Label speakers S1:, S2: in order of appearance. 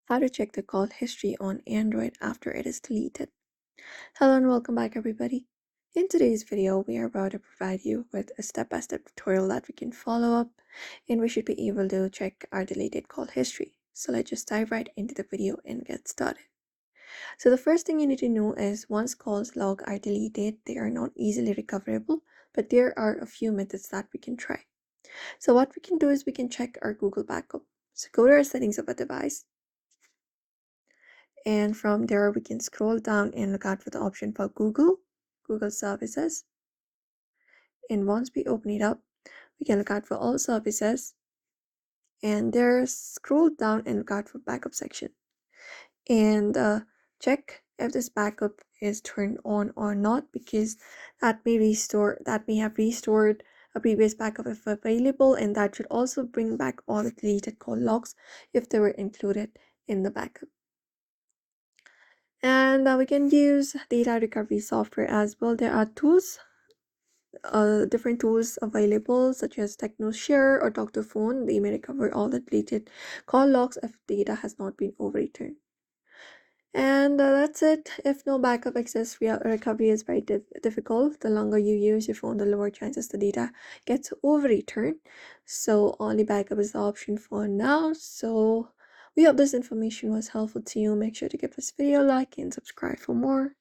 S1: How to check the call history on Android after it is deleted. Hello and welcome back everybody. In today's video, we are about to provide you with a step-by-step tutorial that we can follow up and we should be able to check our deleted call history. So let's just dive right into the video and get started. So the first thing you need to know is once calls log are deleted, they are not easily recoverable, but there are a few methods that we can try. So what we can do is we can check our Google backup. So go to our settings of a device, and from there we can scroll down and look out for the option for Google services. And once we open it up, we can look out for all services, and there scroll down and look out for backup section, and check if this backup is turned on or not, because that may have restored a previous backup if available, and that should also bring back all the deleted call logs if they were included in the backup. And we can use data recovery software as well. There are different tools available, such as TechnoShare or Dr. Phone. They may recover all the deleted call logs if data has not been overwritten. And that's it. If no backup access, recovery is very difficult. The longer you use your phone, the lower chances the data gets overwritten. So only backup is the option for now. So we hope this information was helpful to you. Make sure to give this video a like and subscribe for more.